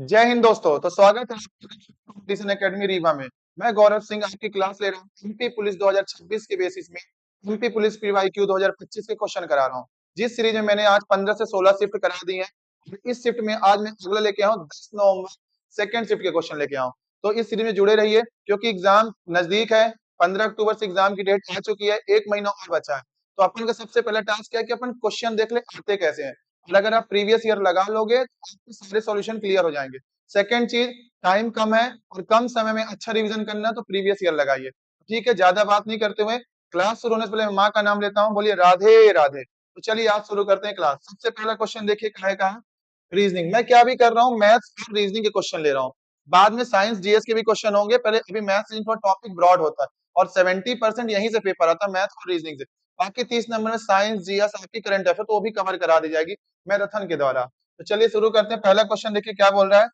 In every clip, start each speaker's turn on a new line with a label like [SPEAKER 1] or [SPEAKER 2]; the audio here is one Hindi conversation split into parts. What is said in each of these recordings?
[SPEAKER 1] जय हिंद दोस्तों। तो स्वागत है कंपटीशन एकेडमी रीवा में। मैं गौरव सिंह आपकी क्लास ले रहा हूँ। एमपी पुलिस 2026 के बेसिस में एमपी पुलिस पीवाईक्यू 2025 के क्वेश्चन करा रहा हूँ। जिस सीरीज में मैंने आज 15 से 16 शिफ्ट करा दी है, इस शिफ्ट में आज मैं अगला लेके आऊँ 10 नवंबर सेकंड शिफ्ट के क्वेश्चन लेके आऊँ। तो इस सीरीज में जुड़े रहिए क्योंकि एग्जाम नजदीक है। 15 अक्टूबर से एग्जाम की डेट आ चुकी है, एक महीना और बचा है। तो अपन का सबसे पहला टास्क क्या है कि अपन क्वेश्चन देख ले आते कैसे हैं, और अगर आप प्रीवियस ईयर लगा लोगे तो आपके सारे सॉल्यूशन क्लियर हो जाएंगे। सेकंड चीज, टाइम कम है और कम समय में अच्छा रिवीजन करना है तो प्रीवियस ईयर लगाइए। ठीक है, ज्यादा बात नहीं करते हुए क्लास शुरू होने से पहले मैं माँ का नाम लेता हूँ। बोलिए राधे राधे। तो चलिए आज शुरू करते हैं क्लास। सबसे पहला क्वेश्चन देखिए काहे का है, रीजनिंग। मैं क्या भी कर रहा हूँ, मैथ्स और रीजनिंग के क्वेश्चन ले रहा हूँ। बाद में साइंस जीएस के भी क्वेश्चन होंगे, पहले अभी मैथ्स रीजनिंग टॉपिक ब्रॉड होता है और 70% यहीं से पेपर आता है, मैथ्स और रीजनिंग से। बाकी 30 नंबर में साइंस जीएस आपकी करंट अफेयर तो वो भी कवर करा दी जाएगी मैराथन के द्वारा। तो चलिए शुरू करते हैं। पहला क्वेश्चन देखिए क्या बोल रहा है,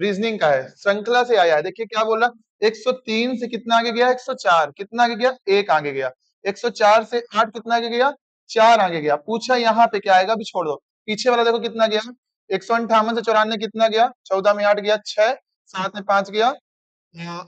[SPEAKER 1] रीजनिंग का है, श्रृंखला से आया है। देखिए क्या बोला, 103 से कितना आगे गया, 104 कितना आगे गया, एक आगे गया। 104 से 8 कितना आगे गया, 4 आगे गया। पूछा यहाँ पे क्या आएगा, अभी छोड़ दो। पीछे वाला देखो कितना गया, 158 से 94 कितना गया, 14 में 8 गया 6, 7 में 5 गया,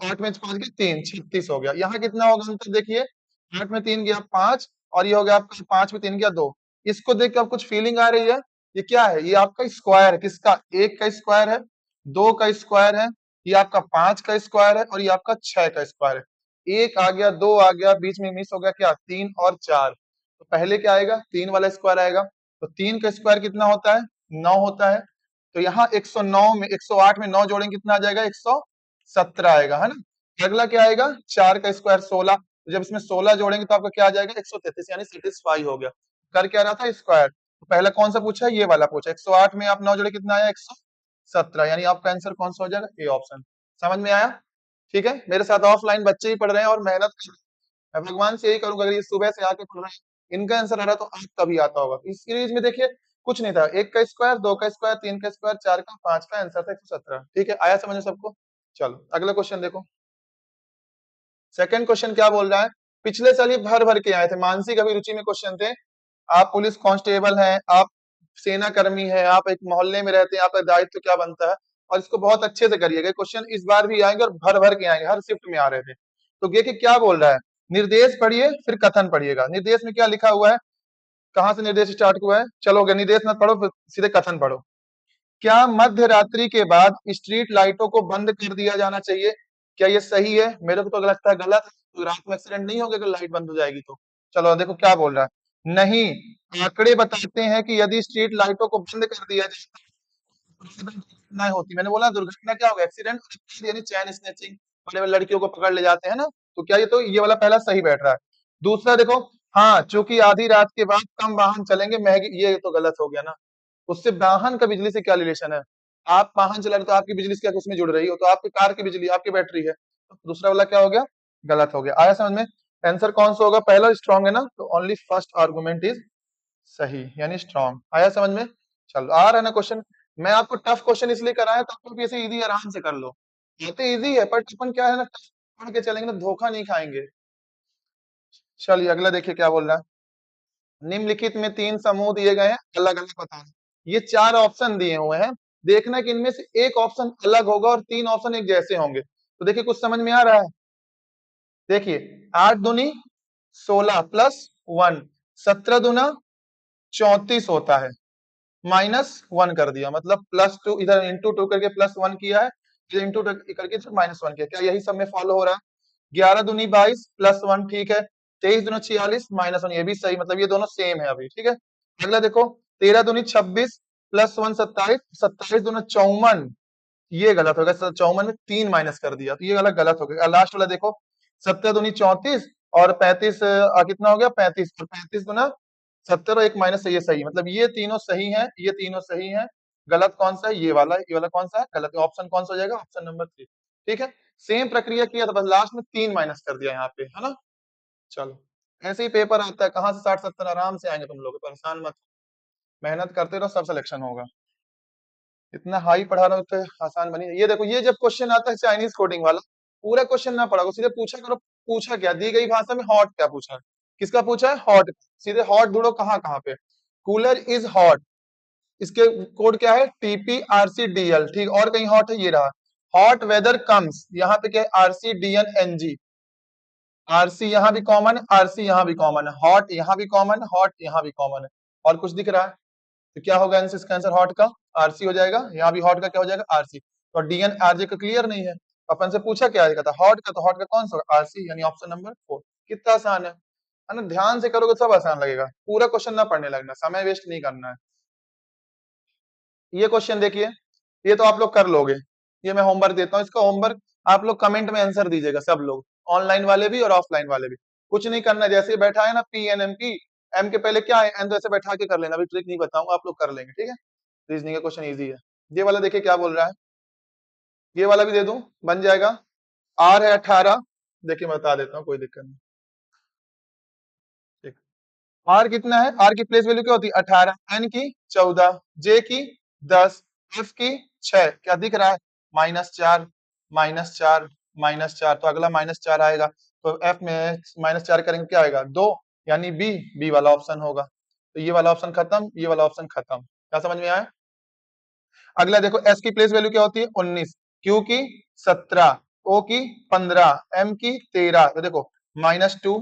[SPEAKER 1] 8 में 5 गया 3, 36 हो गया। यहाँ कितना होगा अंतर देखिए, 8 में 3 गया 5, और ये हो गया आपका 5 में 3 गया 2। इसको देख के आप कुछ फीलिंग आ रही है, ये क्या है, ये आपका स्क्वायर है। किसका, एक का स्क्वायर है, दो का स्क्वायर है, ये आपका 5 का स्क्वायर है, और ये आपका 6 का स्क्वायर है। एक आ गया, दो आ गया, बीच में मिस हो गया क्या, 3 और 4। तो पहले क्या आएगा, 3 वाला स्क्वायर आएगा। तो 3 का स्क्वायर कितना होता है, 9 होता है। तो यहाँ 109 में 108 में 9 जोड़ेंगे कितना आ जाएगा, 117 आएगा, है ना। अगला क्या आएगा, 4 का स्क्वायर 16। तो जब इसमें 16 जोड़ेंगे तो आपका क्या आ जाएगा, 133, यानी सेटिस्फाई हो गया। कर क्या रहा था, स्क्वायर। तो पहला कौन सा पूछा है, ये वाला पूछा। 108 में आप 9 जोड़े कितना आया, 117, यानी आपका आंसर कौन सा हो जाएगा, ए ऑप्शन। समझ में आया। ठीक है, मेरे साथ ऑफलाइन बच्चे ही पढ़ रहे हैं और मेहनत कर रहे हैं। मैं भगवान से यही करूंगा, अगर ये सुबह से आके पढ़ रहे हैं, इनका आंसर आ रहा है तो आपका भी आता होगा। इस सीरीज में देखिए कुछ नहीं था, एक का स्क्वायर, दो का स्क्वायर, तीन का स्क्वायर, चार का, पांच का, आंसर था 117। ठीक है, आया समझ में सबको। चलो अगला क्वेश्चन देखो। सेकंड क्वेश्चन क्या बोल रहा है, पिछले साल ये भर भर के आए थे, मानसिक अभिरुचि में क्वेश्चन थे। आप पुलिस कांस्टेबल हैं, आप सेना कर्मी है, आप एक मोहल्ले में रहते हैं, आपका दायित्व क्या बनता है, और इसको बहुत अच्छे से करिएगा। क्वेश्चन इस बार भी आएंगे और भर भर के आएंगे, हर शिफ्ट में आ रहे थे। तो देखिए क्या बोल रहा है, निर्देश पढ़िए फिर कथन पढ़िएगा। निर्देश में क्या लिखा हुआ है, कहाँ से निर्देश स्टार्ट हुआ है, चलो अगर निर्देश मत पढ़ो फिर सीधे कथन पढ़ो। क्या मध्य रात्रि के बाद स्ट्रीट लाइटों को बंद कर दिया जाना चाहिए, क्या ये सही है, मेरे को तो लगता है गलत है। तो रात में एक्सीडेंट नहीं होगा अगर लाइट बंद हो जाएगी तो। चलो देखो क्या बोल रहा है, नहीं, आंकड़े बताते हैं कि यदि स्ट्रीट लाइटों को बंद कर दिया जाए तो दुर्घटनाएं होती। मैंने बोला दुर्घटना क्या होगा, एक्सीडेंट, यानी चैन स्नैचिंग, बड़े बड़े लड़कियों को पकड़ ले जाते हैं ना। तो क्या ये, तो ये वाला पहला सही बैठ रहा है। दूसरा देखो, हाँ चूंकि आधी रात के बाद कम वाहन चलेंगे महंगी, ये तो गलत हो गया ना। उससे वाहन का बिजली से क्या रिलेशन है, आप वाहन चला रहे तो आपकी बिजली से क्या उसमें जुड़ रही हो, तो आपकी कार की बिजली आपकी बैटरी है। तो दूसरा वाला क्या हो गया, गलत हो गया। आया समझ में। आंसर कौन सा होगा, पहला स्ट्रॉन्ग है ना, तो ओनली फर्स्ट आर्गुमेंट इज सही, यानी स्ट्रॉन्ग। आया समझ में। चलो आ रहा है ना क्वेश्चन। मैं आपको टफ क्वेश्चन इसलिए कराया ताकि आप ऐसे इजी आराम से कर लो। ये तो इजी है पर अपन क्या है ना, टफ पढ़ के चलेंगे ना, धोखा नहीं खाएंगे। चलिए अगला देखिए क्या बोल रहा है, निम्नलिखित में 3 समूह दिए गए हैं, अलग अलग बताना। ये 4 ऑप्शन दिए हुए हैं, देखना कि इनमें से एक ऑप्शन अलग होगा और 3 ऑप्शन एक जैसे होंगे। तो देखिए कुछ समझ में आ रहा है। देखिए 8 दूनी 16 प्लस 1, 17 दूना 34 होता है, -1 कर दिया, मतलब +2 इधर इंटू 2 करके +1 किया है, इधर इंटू करके -1 किया। क्या यही सब में फॉलो हो रहा है। 11 दूनी 22 +1, ठीक है। 23 दूनी 46 -1, ये भी सही, मतलब ये दोनों सेम है अभी। ठीक है, अगला देखो, 13 दूनी 26 +1 27, 27 दूनी 54, ये गलत हो गया। 54 में 3 माइनस कर दिया तो ये वाला गलत हो गया। लास्ट वाला देखो, 17 दूनी 34 और 35 कितना हो गया, 35, और 35 गुना 70 और 1 माइनस से, ये सही, मतलब ये तीनों सही है, ये तीनों सही है। गलत कौन सा है, ये वाला कौन सा है गलत, ऑप्शन कौन सा हो जाएगा, ऑप्शन नंबर 3। ठीक है, सेम प्रक्रिया किया था, बस लास्ट में 3 माइनस कर दिया यहाँ पे, है ना। चलो ऐसे ही पेपर आता है, कहाँ से 60-70 आराम से आएंगे, तुम लोग परेशान मत, मेहनत करते रहो, सब सिलेक्शन होगा। इतना हाई पढ़ा रहा हूं तो आसान बनी। ये देखो, ये जब क्वेश्चन आता है चाइनीज कोडिंग वाला, पूरा क्वेश्चन ना पढ़ा, सीधे पूछा करो, पूछा क्या दी गई भाषा में, हॉट क्या पूछा है, किसका पूछा है, हॉट। सीधे हॉट ढूंढो कहाँ कहाँ पे, कूलर इज हॉट, इसके कोड क्या है, TPRCDL, ठीक। और कहीं हॉट है, ये रहा, हॉट वेदर कम्स, यहाँ पे क्या है, RCDNNG, RC यहाँ भी कॉमन है, RC यहाँ भी कॉमन है, हॉट यहाँ भी कॉमन है, हॉट यहाँ भी कॉमन है, और कुछ दिख रहा है, तो क्या होगा आंसर, इसका आंसर हॉट का RC हो जाएगा, यहाँ भी हॉट का क्या हो जाएगा, RC। तो DNRJ का क्लियर नहीं है, अपन से पूछा क्या था, हॉट का, तो हॉट का कौन सा, RC, यानी ऑप्शन नंबर 4। कितना आसान है ना, ध्यान से करोगे सब आसान लगेगा, पूरा क्वेश्चन ना पढ़ने लगना, समय वेस्ट नहीं करना है। ये क्वेश्चन देखिए, ये तो आप लोग कर लोगे, ये मैं होमवर्क देता हूँ, इसका होमवर्क आप लोग कमेंट में आंसर दीजिएगा, सब लोग, ऑनलाइन वाले भी और ऑफलाइन वाले भी। कुछ नहीं करना, जैसे बैठा है ना PNMP, एम के पहले क्या है, एन, तो ऐसे बैठा के कर लेना, अभी ट्रिक नहीं बताऊंगा, आप लोग कर लेंगे, ठीक है। रीजनिंग का क्वेश्चन इजी है। ये वाला देखिए क्या बोल रहा है, ये वाला भी दे दूं, बन जाएगा। R है 18, देखिए मैं बता देता हूँ, कोई दिक्कत नहीं, ठीक। R कितना है, R की प्लेस वैल्यू क्या होती है, 18, N की 14, J की 10, F की 6, क्या दिख रहा है, -4, -4, -4, तो अगला -4 आएगा, तो F में -4 करेंगे क्या आएगा, 2, यानी बी वाला ऑप्शन होगा। तो ये वाला ऑप्शन खत्म, ये वाला ऑप्शन खत्म, क्या समझ में आया। अगला देखो, S की प्लेस वैल्यू क्या होती है, 19, Q की 17, O की 15, M की 13, तो देखो -2,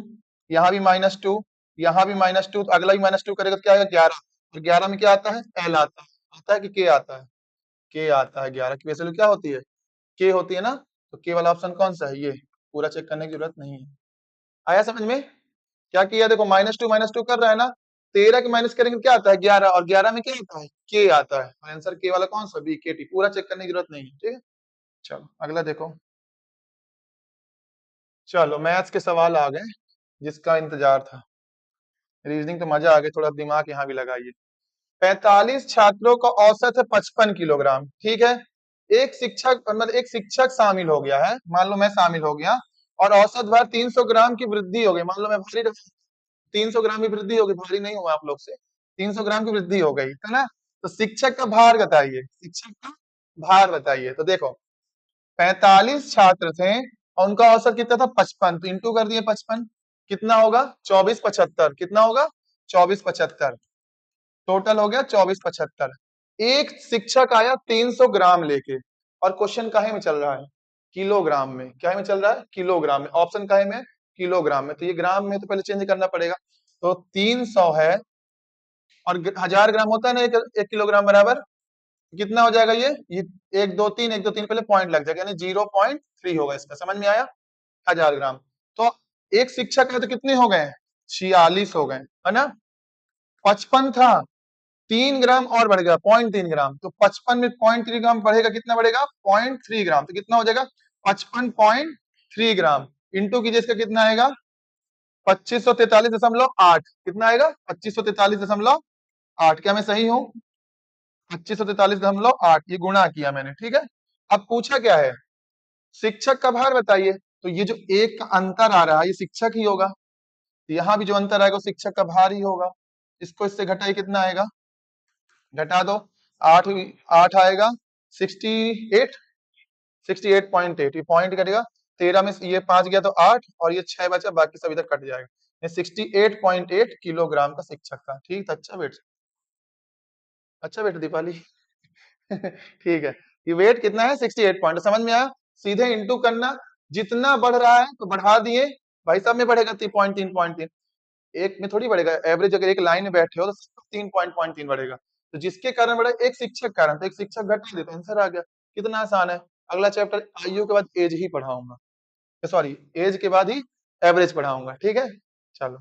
[SPEAKER 1] यहाँ भी -2, यहाँ भी -2, तो अगला भी -2 करेगा तो क्या आएगा, 11, और 11 में क्या आता है, L आता है कि K आता है, K आता है, 11 की प्लेस वैल्यू क्या होती है, K होती है ना, तो K वाला ऑप्शन कौन सा है, ये पूरा चेक करने की जरूरत नहीं है। आया समझ में, क्या किया, देखो -2 कर रहा है ना, 13 के माइनस करेंगे क्या आता है, 11, और 11 में क्या आता है, के आता है, आंसर के वाला कौन सा, BKT, पूरा चेक करने की जरूरत नहीं है, ठीक है। चलो अगला देखो, चलो मैथ्स के सवाल आ गए, जिसका इंतजार था। रीजनिंग तो मजा आ गया, थोड़ा दिमाग यहाँ भी लगाइए। 45 छात्रों का औसत है 55 किलोग्राम, ठीक है। एक शिक्षक, मतलब एक शिक्षक शामिल हो गया है, मान लो मैं शामिल हो गया, और औसत भार 300 ग्राम की वृद्धि हो गई, मान लो मैं भारी, 300 ग्राम की वृद्धि होगी, भारी नहीं हुआ आप लोग से, 300 ग्राम की वृद्धि हो गई है ना, तो शिक्षक का भार बताइए, शिक्षक का भार बताइए। तो देखो 45 छात्र थे और उनका औसत कितना था, 55, तो इंटू कर दिए 55, कितना होगा, 2475, कितना होगा, 2475, टोटल हो गया 2475। एक शिक्षक आया 300 ग्राम लेके, और क्वेश्चन काहे में चल रहा है, किलोग्राम में, क्या में चल रहा है, किलोग्राम में, ऑप्शन काहे में, किलोग्राम में, तो ये ग्राम में तो पहले चेंज करना पड़ेगा, तो 300 है, और 1000 ग्राम होता है ना, एक किलोग्राम बराबर, कितना हो जाएगा ये 1 2 3 पहले पॉइंट लग जाएगा, यानी 0.3 होगा इसका, समझ में आया, 1000 ग्राम। तो एक शिक्षक है तो कितने हो गए, 46 हो गए, है ना, 55 था, 3 ग्राम और बढ़ गया, 0.3 ग्राम, तो 55 में 0.3 ग्राम बढ़ेगा, कितना बढ़ेगा, 0.3 ग्राम, तो कितना हो जाएगा, 55.3 ग्राम, इंटू कीजिए, इसका कितना आएगा, 2543.8, कितना आएगा, 2543.8, क्या मैं सही हूँ, 2543.8, ये गुणा किया मैंने, ठीक है। अब पूछा क्या है, शिक्षक का भार बताइए, तो ये जो एक का अंतर आ रहा है, ये शिक्षक ही होगा, तो यहाँ भी जो अंतर आएगा वो शिक्षक का भार ही होगा, इसको इससे घटाइए, कितना आएगा, घटा दो, 8, 8 आएगा, 68, 68.8, ये पॉइंट कटेगा, 13 में ये 5 गया तो 8, और ये 6 बचा, बाकी सब इधर कट जाएगा, ये 68.8 किलोग्राम का शिक्षक था, ठीक था, अच्छा बेटा दीपाली ठीक है, ये वेट कितना है, 68 पॉइंट, समझ में आया, सीधे इंटू करना, जितना बढ़ रहा है तो बढ़ा दिए, भाई साहब में बढ़ेगा 3.3, एक में थोड़ी बढ़ेगा, एवरेज अगर एक लाइन में बैठे हो तो 3.3 बढ़ेगा, तो जिसके कारण बढ़ा, एक शिक्षक कारण, तो एक शिक्षक घटा दे तो आंसर आ गया, कितना आसान है। अगला चैप्टर आयु के बाद एज ही पढ़ाऊंगा, सॉरी एज के बाद ही एवरेज पढ़ाऊंगा, ठीक है। चलो,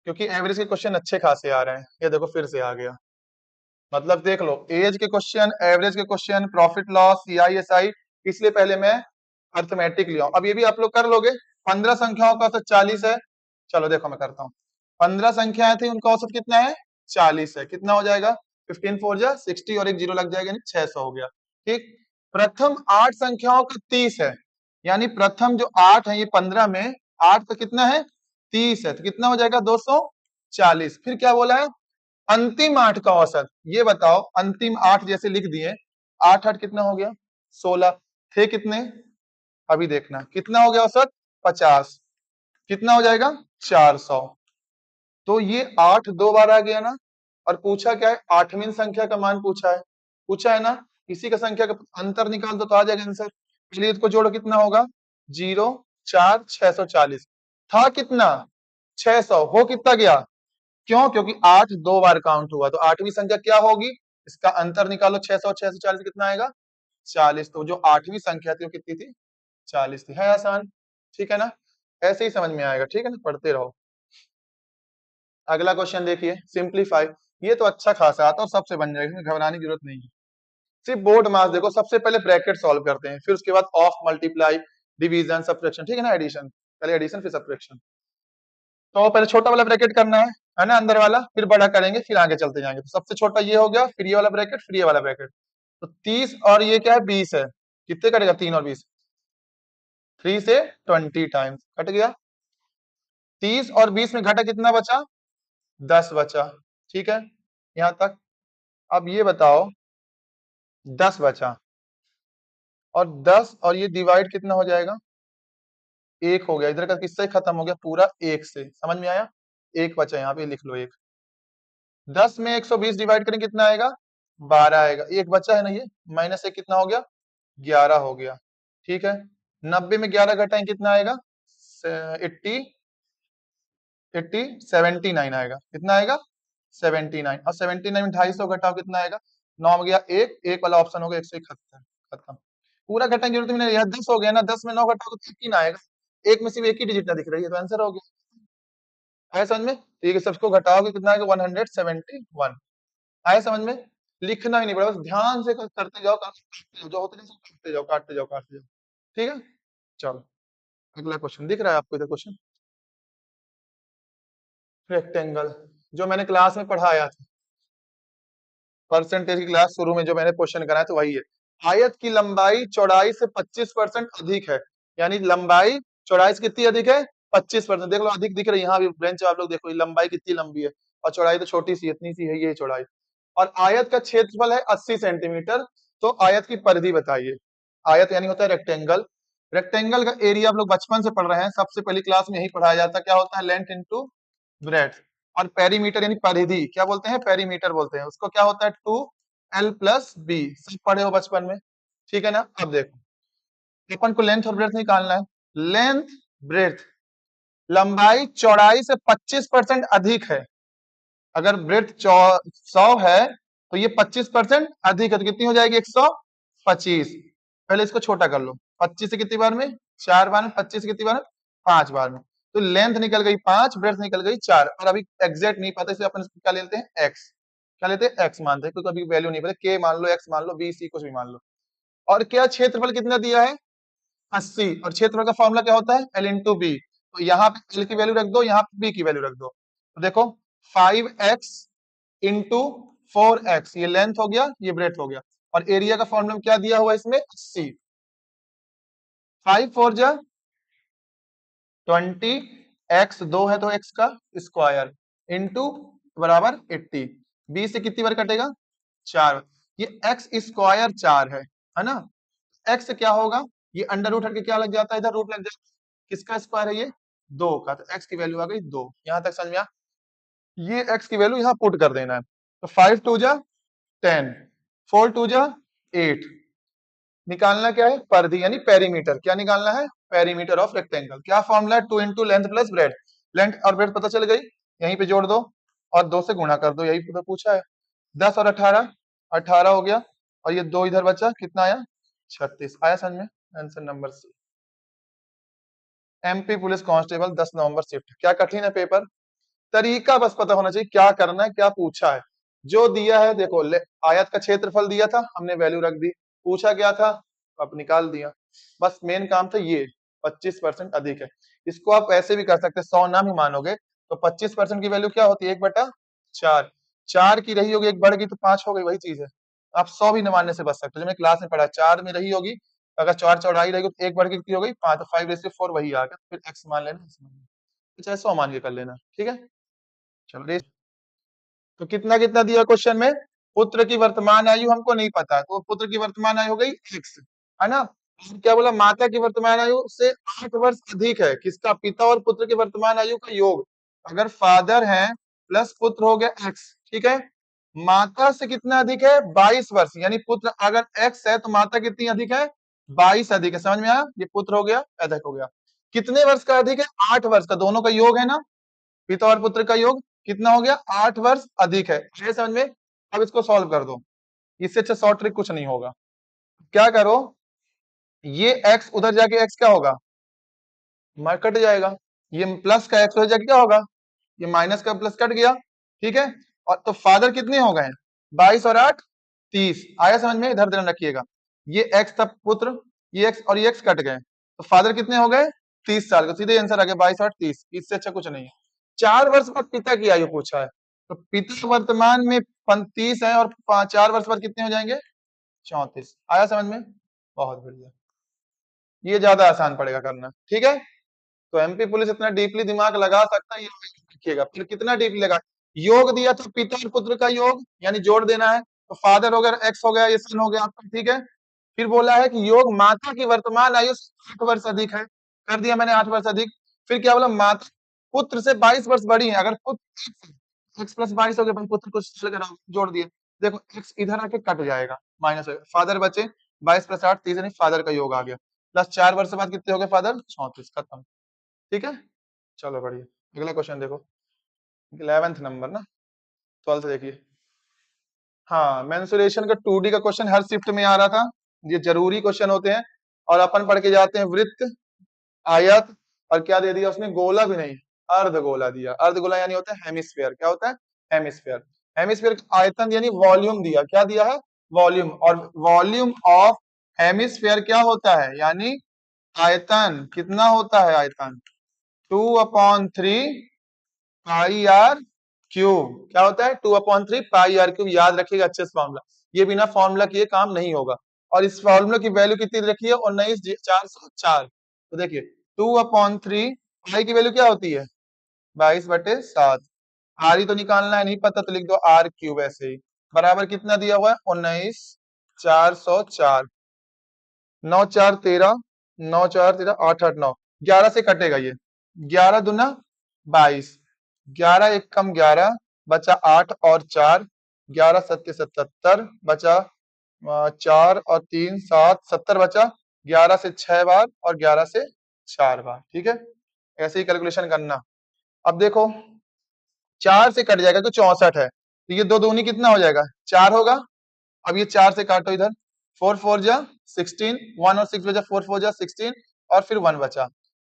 [SPEAKER 1] क्योंकि एवरेज के क्वेश्चन अच्छे खासे आ रहे हैं, ये देखो फिर से आ गया, मतलब देख लो, एज के क्वेश्चन, एवरेज के क्वेश्चन, प्रॉफिट लॉस, CISI, इसलिए पहले मैं अर्थमेटिक लिया, अब ये भी आप लोग कर लोगे। 15 संख्याओं का औसत 40 है, चलो देखो मैं करता हूँ, 15 संख्याएं थी, उनका औसत कितना है, 40 है, कितना हो जाएगा, 15 4 जा 60, और एक जीरो लग जाएगा, यानी 600 हो गया, ठीक। प्रथम 8 संख्याओं का 30 है, यानी प्रथम जो 8 है, ये 15 में 8 का कितना है, 30 है, तो कितना हो जाएगा, 240। फिर क्या बोला है, अंतिम 8 का औसत, ये बताओ, अंतिम 8 जैसे लिख दिए, 8 8 कितना हो गया, 16, थे कितने, अभी देखना कितना हो गया औसत, 50, कितना हो जाएगा, 400, तो ये 8 2 बार आ गया ना, और पूछा क्या है, आठवीं संख्या का मान पूछा है ना, इसी का संख्या का अंतर निकाल दो तो आ जाएगा आंसर। इसलिए इसको जोड़ो, कितना होगा, 0, 4, 640। था कितना, 600, हो कितना गया, क्यों, क्योंकि 8 दो बार काउंट हुआ, तो आठवीं संख्या क्या होगी, इसका अंतर निकालो, 600 640 कितना आएगा, 40। तो जो आठवीं संख्या थी वो कितनी थी, 40 थी। है आसान, ठीक है ना, ऐसे ही समझ में आएगा, ठीक है ना, पढ़ते रहो। अगला क्वेश्चन देखिए, सिंप्लीफाई। ये तो अच्छा खासा आता है और सबसे बन जाएगा, इसमें घबराने की जरूरत नहीं है। सिर्फ बोर्ड मास देखो, सबसे पहले ब्रैकेट सॉल्व करते हैं, फिर उसके बाद ऑफ, मल्टीप्लाई, डिवीजन, सब्ट्रैक्शन, ठीक है ना, एडिशन, पहले एडिशन फिर सब्ट्रैक्शन। तो पहले छोटा वाला ब्रैकेट करना है ना, अंदर वाला, फिर बड़ा करेंगे, फिर आगे चलते जाएंगे। तो सबसे छोटा ये हो गया, फिर ये वाला ब्रैकेट, फिर ये वाला ब्रैकेट। तो 30 और ये क्या है, 20 है, कितने कटेगा, 3 और 20, 3 से 20 टाइम्स कट गया। 30 और 20 में घटा कितना बचा, 10 बचा, ठीक है, यहां तक। अब ये बताओ, 10 बचा, और 10 और ये डिवाइड कितना हो जाएगा, 1 हो गया, इधर का किससे खत्म हो गया, पूरा 1 से, समझ में आया, 1 बचा, यहाँ पे लिख लो 1। 10 में 120 डिवाइड करें कितना आएगा, 12 आएगा, 1 बचा है ना, ये माइनस 1 कितना हो गया, 11 हो गया, ठीक है। 90 में 11 घटाएं कितना आएगा, 80, 79 आएगा, कितना आएगा, 79। और 79 में 250 घटाओ कितना आएगा, 9 में गया 1, एक वाला ऑप्शन हो गया 171, खत्म। पूरा घटाने की जरूरत भी नहीं है, 10 हो गया ना, 10 में 9 घटाओ तो 13 आएगा, एक में सिर्फ एक ही डिजिट ना दिख रही है, तो आंसर हो गया। आया समझ में, तो ये सबको घटाओगे कितना आएगा, 171। आया समझ में, लिखना ही नहीं पड़ा, बस ध्यान से करते जाओ, काटते जाओ, जो होते नहीं काटते जाओ, काटते जाओ, काटते जाओ, ठीक है। चलो अगला क्वेश्चन दिख रहा है आपको, इधर क्वेश्चन, रेक्टेंगल, जो मैंने क्लास में पढ़ाया था, परसेंटेज की क्लास शुरू में जो मैंने क्वेश्चन कराया तो वही है। आयत की लंबाई चौड़ाई से 25% अधिक है, यानी लंबाई चौड़ाई से कितनी अधिक है, 25%। देख लो अधिक दिख रही है, यहाँ भी बेंच आप लोग देखो, ये लंबाई कितनी लंबी है, और चौड़ाई तो छोटी सी, इतनी सी है ये चौड़ाई। और आयत का क्षेत्रफल है 80 सेंटीमीटर, तो आयत की परिधि बताइए। आयत यानी होता है रेक्टेंगल, रेक्टेंगल का एरिया आप लोग बचपन से पढ़ रहे हैं, सबसे पहली क्लास में यही पढ़ाया जाता है, क्या होता है, लेंथ इंटू ब्रेड्थ। और पेरीमीटर यानी परिधि, क्या बोलते हैं, पेरीमीटर बोलते हैं उसको, क्या होता है, 2l+b, सब पढ़े हो बचपन में, ठीक है ना। अब देखो, अपन को लेंथ और ब्रेड्थ निकालना है, लेंथ, ब्रेड्थ, लंबाई चौड़ाई से 25% अधिक है, अगर ब्रेड्थ 100 है तो ये 25% अधिक है, तो कितनी हो जाएगी, 125। पहले इसको छोटा कर लो, 25 से कितनी बार में, 4 बार में, 25 से कितनी बार में, 5 बार में, तो लेंथ निकल गई 5, ब्रेड्थ निकल गई 4। और अभी एग्जैक्ट नहीं पता, इसलिए अपन इसको क्या लेते हैं, एक्स, क्या लेते हैं, एक्स मानते हैं, क्योंकि अभी वैल्यू नहीं पता, के मान लो, एक्स मान लो, बी सी कुछ भी मान लो। और क्या क्षेत्रफल कितना दिया है, 80, और क्षेत्रफल का फॉर्मूला क्या होता है, एल इंटू बी। तो यहाँ पे एल की वैल्यू रख दो, यहाँ पे बी की वैल्यू रख दो, तो देखो 5x इंटू 4x, ये लेंथ हो गया, ये ब्रेथ हो गया, और एरिया का फॉर्मूला क्या दिया हुआ है इसमें, 80। 5 4 जा 20, x 2 है तो x का स्क्वायर, इंटू बराबर 80, 20 से कितनी बार कटेगा, 4। ये x स्क्वायर 4 है ना, x क्या होगा, ये अंडर रूट हटके क्या लग जाता है, इधर रूट लग जाता है, किसका स्क्वायर है ये, 2 का, तो x की वैल्यू आ गई 2, यहां तक समझ में आ, ये x की वैल्यू यहाँ पुट कर देना है। तो 5 2 जा 10, 4 2 जा 8, निकालना क्या है, परिधि यानी पेरीमीटर, क्या निकालना है, पेरीमीटर ऑफ रेक्टेंगल। क्या फॉर्मूला है, 2 into length plus bread, length और ब्रेड पता चल गई, यहीं पे जोड़ दो और 2 से गुणा कर दो, यही तो पूछा है। 10 और 18, 18 हो गया, और ये 2 इधर बचा, कितना आया, 36। आया समझ में, answer number C. MP police constable 10 नवंबर शिफ्ट, क्या कठिन है पेपर, तरीका बस पता होना चाहिए, क्या करना है, क्या पूछा है। जो दिया है देखो, आयत का क्षेत्रफल दिया था, हमने वैल्यू रख दी, पूछा क्या था, अब निकाल दिया, बस मेन काम था ये, 25% अधिक है। इसको आप ऐसे भी कर सकते, 100 ना भी मानोगे तो 25% की वैल्यू क्या होती है, 1/4, 4 की रही होगी, एक बढ़ गई तो 5 हो गई, वही चीज है। आप 100 भी न मानने से बच सकते हो, जो मैंने क्लास में पढ़ा, 4 में रही होगी, अगर 4 चौड़ाई रहेगी तो एक बढ़ के कितनी हो गई, 5, तो 5/4 वही आ गया, फिर एक्स मान लेना, चाहे 100 मान के कर लेना, ठीक है। चलो, तो कितना कितना दिया क्वेश्चन में, पुत्र की वर्तमान आयु हमको नहीं पता, तो पुत्र की वर्तमान आयु हो गई x, है ना। और क्या बोला, माता की वर्तमान आयु से 8 वर्ष अधिक है, किसका, पिता और पुत्र की वर्तमान आयु का योग, अगर फादर है प्लस पुत्र हो गया x, ठीक है। माता से कितना अधिक है? 22 वर्ष, यानी पुत्र अगर x है तो माता कितनी अधिक है? 22 अधिक है। समझ में आया? ये पुत्र हो गया, अधिक हो गया। कितने वर्ष का अधिक है? 8 वर्ष का। दोनों का योग है ना, पिता और पुत्र का योग कितना हो गया? 8 वर्ष अधिक है। ये समझ में? अब इसको सॉल्व कर दो, इससे अच्छा शॉर्ट ट्रिक कुछ नहीं होगा। क्या करो, ये x उधर जाके x क्या होगा? कट जाएगा। ये प्लस का x उधर जाके क्या होगा? ये माइनस का प्लस कट गया। ठीक है, और तो फादर कितने हो गए? 22 और 8 30। आया समझ में? इधर ध्यान रखिएगा, ये x था पुत्र, ये x और ये x कट गए, तो फादर कितने हो गए? 30 साल का। सीधे आंसर आ गया 22 और 30। इससे अच्छा कुछ नहीं है। 4 वर्ष बाद पिता की आयु पूछा है, तो पिता वर्तमान में 30 है और 4 वर्ष बाद कितने हो जाएंगे? 34। आया समझ में? बहुत बढ़िया, ये ज्यादा आसान पड़ेगा करना। ठीक है, तो एमपी पुलिस इतना डीपली दिमाग लगा सकता है, ये देखिएगा। फिर कितना डीपली लगा, योग दिया था पिता और पुत्र का योग, यानी जोड़ देना है, तो फादर हो गया, एक्स हो गया, ये सन हो गया आपका। ठीक है, फिर बोला है कि योग माता की वर्तमान आयु से 8 वर्ष अधिक है, कर दिया मैंने 8 वर्ष अधिक। फिर क्या बोला? माता पुत्र से 22 वर्ष बड़ी है। अगर पुत्र एक्स प्लस 22 हो गया, पुत्र को जोड़ दिए, देखो एक्स इधर आके कट जाएगा, माइनस हो गया, फादर बचे 22 प्लस 8 30, यानी फादर का योग आ गया। प्लस 4 वर्ष बाद कितने हो गए फादर? 34। खत्म। ठीक है, चलो बढ़िया। अगला क्वेश्चन देखो, 11th नंबर ना, 12th देखिए। हाँ, मेंसुरेशन का 2D का क्वेश्चन हर शिफ्ट में आ रहा था, ये जरूरी क्वेश्चन होते हैं। और अपन पढ़ के जाते हैं वृत्त, आयत, और क्या दे दिया उसने? गोला भी नहीं, अर्धगोला दिया। अर्धगोला यानी होता है हेमिस्फेयर। क्या होता है? हेमिस्फेयर। हेमिस्फेयर का आयतन यानी वॉल्यूम दिया। क्या दिया है? वॉल्यूम। और वॉल्यूम ऑफ हेमिस्फेयर क्या होता है? यानी आयतन। कितना होता है आयतन? 2/3 पाई आर क्यूब। क्या होता है? 2/3 पाई आर क्यूब। याद रखिएगा अच्छे से फॉर्मूला, ये बिना फॉर्मूला किए काम नहीं होगा। और इस फॉर्मूला की वैल्यू कितनी रखी है? 19,404। तो देखिए 2/3 पाई की वैल्यू क्या होती है? 22/7। आर ही तो निकालना है, नहीं पता तो लिख दो आर क्यूब ऐसे ही। बराबर कितना दिया हुआ है? 19,404। 9 4 13, 9 4 13 8 8 9, 11 से कटेगा ये। 11 दूना 22, 11 एक कम 11, बचा 8 और 4, 11 सत्ते 77, बचा 4 और 3 7, 70 बचा। 11 से 6 बार और 11 से 4 बार। ठीक है, ऐसे ही कैलकुलेशन करना। अब देखो 4 से कट जाएगा तो 64 है, तो ये दो दूनी कितना हो जाएगा? 4 होगा। अब ये 4 से काटो इधर, 4 4 जा 16, 1 और 6 बचा, 4 4 जा 16, और फिर 1 बचा।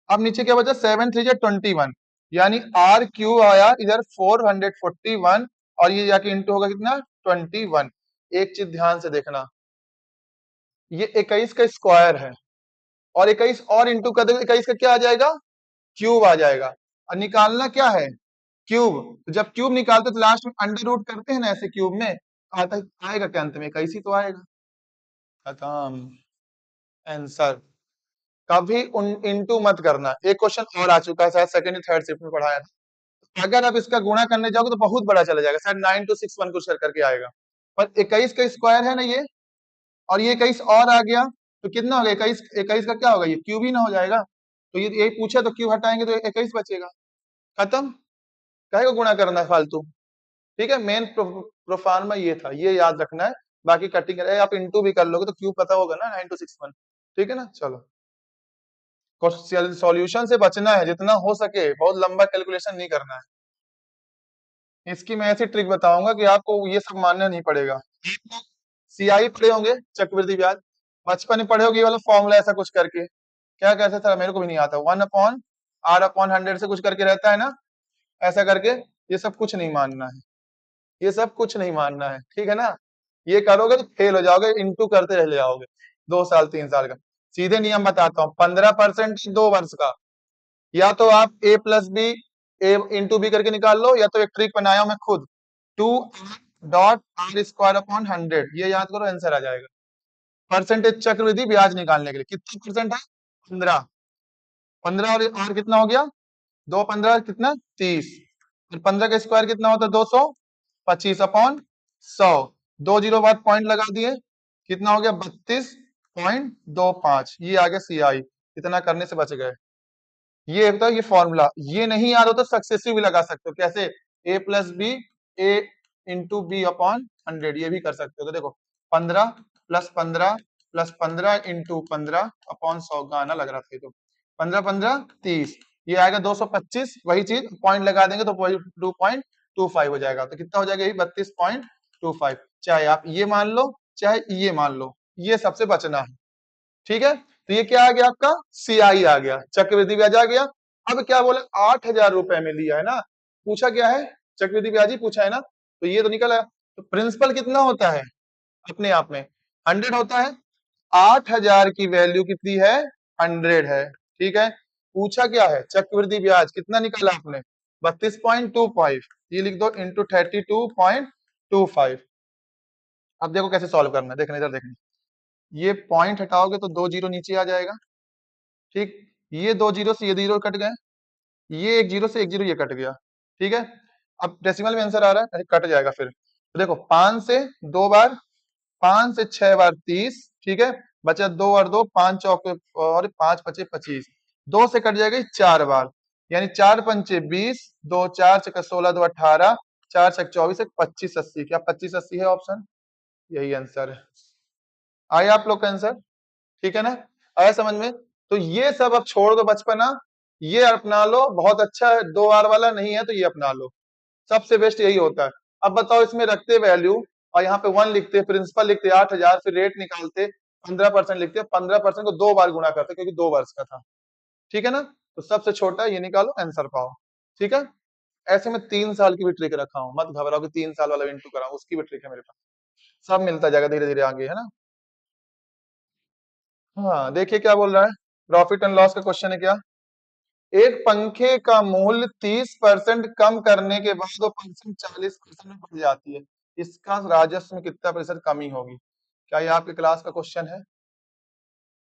[SPEAKER 1] अब नीचे क्या बचा? 7 3 जा 21, यानी आर क्यू आया इधर 441, और ये जाके इंटू होगा कितना? 21। एक चीज ध्यान से देखना, ये 21 का स्क्वायर है, और 21 और इंटू कर देगा, 21 का क्या आ जाएगा? क्यूब आ जाएगा। और निकालना क्या है? क्यूब। तो जब क्यूब निकालते तो लास्ट में अंडर रूट करते हैं ना, ऐसे क्यूब में आता आएगा क्या? अंत में 21 ही तो आएगा। खत्म, आंसर। कभी उन इंटू मत करना। एक क्वेश्चन और आ चुका है, शायद सेकंड या थर्ड शिफ्ट में पढ़ाया था। अगर आप इसका गुणा करने जाओगे तो बहुत बड़ा चला जाएगा, शायद 9261 कुछ करके आएगा। पर 21 का स्क्वायर है ना ये, और ये 21 और आ गया, तो कितना हो गया? 21 21 का क्या होगा? ये क्यूब ही ना हो जाएगा। तो ये यही पूछा, तो क्यूब हटाएंगे तो 21 बचेगा। खत्म। काहे को गुणा करना है फालतू? ठीक है, मेन प्रोफार्मा ये था, ये याद रखना है। बाकी कटिंग आप इंटू भी कर लोगे तो क्यूब पता होगा ना, 9261। ठीक है ना, चलो। सॉल्यूशन से बचना है जितना हो सके, बहुत लंबा कैलकुलेशन नहीं करना है। इसकी मैं ऐसी ट्रिक बताऊंगा कि आपको ये सब मानना नहीं पड़ेगा। सीआई पढ़े होंगे, चक्रवृद्धि ब्याज, बचपन में पढ़े होंगे, ये वाला फॉर्मूला ऐसा कुछ करके। क्या कैसे था मेरे को भी नहीं आता, 1/r/100 से कुछ करके रहता है ना, ऐसा करके। ये सब कुछ नहीं मानना है, ये सब कुछ नहीं मानना है। ठीक है ना, ये करोगे तो फेल हो जाओगे, इंटू करते रह जाओगे 2 साल 3 साल का। सीधे नियम बताता हूँ, 15% 2 वर्ष का, या तो आप a+b a/b करके निकाल लो, या तो एक ट्रिक बनाया हूं मैं खुद, 2r/r²/100, ये याद करो, आंसर आ जाएगा। परसेंटेज चक्रवृद्धि ब्याज निकालने के लिए कितना परसेंट है? 15। 15 और r कितना हो गया? 2 15 कितना? 30। और 15 का स्क्वायर कितना होता है? 225/100। 2 जीरो बाद पॉइंट लगा दिए, कितना हो गया? 32.25। ये आ गया सीआई। इतना करने से बच गए। ये होता है ये फॉर्मूला, ये नहीं याद होता सक्सेसिव भी लगा सकते हो। कैसे? a+b a into B upon 100, ये भी कर सकते हो। तो देखो 15 प्लस 15 प्लस 15 इंटू 15 अपॉन 100, गाना लग रहा था ये तो। 15 15 30, ये आएगा 225, वही चीज पॉइंट लगा देंगे तो 2.25 हो जाएगा। तो कितना हो जाएगा, यही 32.25। चाहे आप ये मान लो चाहे ये मान लो, ये सबसे बचना है। ठीक है, तो ये क्या आ गया आपका, सीआई आ गया, चक्रवृद्धि ब्याज आ गया। अब क्या बोला, 8,000 रुपए में लिया है ना, पूछा क्या है, चक्रवृद्धि ब्याज ही पूछा है ना, तो ये तो निकल आया। तो प्रिंसिपल कितना होता है अपने आप में, 100 होता है। 8,000 की वैल्यू कितनी है, 100 है। ठीक है, पूछा क्या है, चक्रवृद्धि ब्याज कितना निकाला आपने, 32.25, ये लिख दो इंटू 32.25। अब देखो कैसे सॉल्व करना है, देखने इधर देखना, ये पॉइंट हटाओगे तो 2 जीरो नीचे आ जाएगा। ठीक, ये 2 जीरो से ये 0 कट गए, ये 1 जीरो से 1 जीरो ये कट गया। ठीक है, अब डेसिमल में आंसर आ रहा है, अरे कट जाएगा फिर। तो देखो 5 से 2 बार, 5 से 6 बार 30, ठीक है, बचा 2 और 2, 5 चौके और 5 पचे 25, 2 से कट जाएगा 4 बार, यानी 4 पंचे 20, 2 4 छक्का 16, 2 18, 4 छक 24, 25 80, क्या 25 80 है ऑप्शन, यही आंसर है। आए आप लोग का आंसर, ठीक है ना, आया समझ में। तो ये सब अब छोड़ दो बचपना, ये अपना लो, बहुत अच्छा है, 2 बार वाला नहीं है तो ये अपना लो, सबसे बेस्ट यही होता है। अब बताओ, इसमें रखते वैल्यू और यहाँ पे 1 लिखते, प्रिंसिपल लिखते 8,000, फिर रेट निकालते 15% लिखते, 15% को 2 बार गुणा करते क्योंकि 2 वर्ष का था। ठीक है ना, तो सबसे छोटा ये निकालो, आंसर पाओ। ठीक है, ऐसे में 3 साल की भी ट्रिक रखा हूं, मत घबराओ कि 3 साल वाला इंटू कराऊं, उसकी भी ट्रिक है मेरे पास, सब मिलता जाएगा धीरे धीरे आगे, है ना। हाँ देखिए क्या बोल रहा है, प्रॉफिट एंड लॉस का क्वेश्चन है क्या, एक पंखे का मूल्य 30% कम करने के बाद वो परसेंट 40% में बढ़ जाती है, इसका राजस्व में कितना प्रतिशत कमी होगी। क्या ये आपके क्लास का क्वेश्चन है,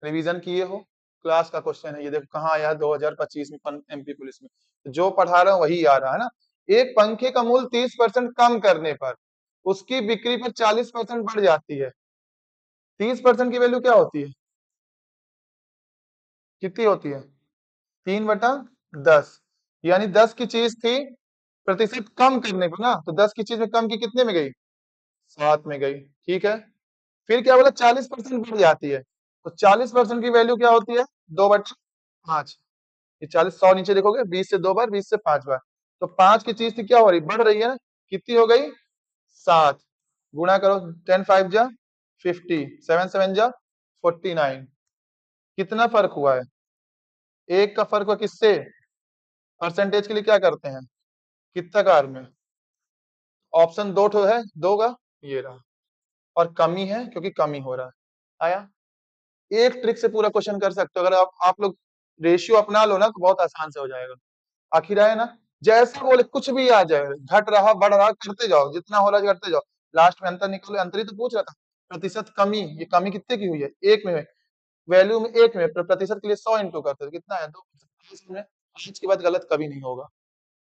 [SPEAKER 1] रिवीजन किए हो, क्लास का क्वेश्चन है ये, देखो कहाँ आया 2025 में एमपी पुलिस में, जो पढ़ा रहा हूँ वही आ रहा है ना। एक पंखे का मूल्य 30% कम करने पर उसकी बिक्री पर 40% बढ़ जाती है, 30% की वैल्यू क्या होती है, कितनी होती है, 3/10, यानी 10 की चीज थी, प्रतिशत कम करने पर ना, तो 10 की चीज में कम की कितने में गई, 7 में गई। ठीक है, फिर क्या बोला, 40% बढ़ जाती है, तो 40% की वैल्यू क्या होती है, 2/5। ये 40, 100 नीचे देखोगे, 20 से 2 बार, 20 से 5 बार, तो 5 की चीज थी क्या हो रही, बढ़ रही है ना, कितनी हो गई, 7, गुणा करो, 10 5 जा 50, 7 7 जा 49, कितना फर्क हुआ है, एक का फर्क हुआ किससे, परसेंटेज के लिए क्या करते हैं, कित्ताकार में, ऑप्शन 2 ठो है, 2 का ये रहा, और कमी है क्योंकि कमी हो रहा है। आया, एक ट्रिक से पूरा क्वेश्चन कर सकते हो, अगर आप लोग रेशियो अपना लो ना तो बहुत आसान से हो जाएगा। आखिर आया ना, जैसा बोले कुछ भी आ जाए, घट रहा बढ़ रहा करते जाओ, जितना हो रहा है करते जाओ, लास्ट में अंतर निकलो, अंतर ही तो पूछ रहा था, प्रतिशत कमी, ये कमी कितने की हुई है, एक में, वैल्यू में एक में, प्रतिशत के लिए 100 इंटू करते थे, कितना है 2%। आज के बाद गलत कभी नहीं होगा,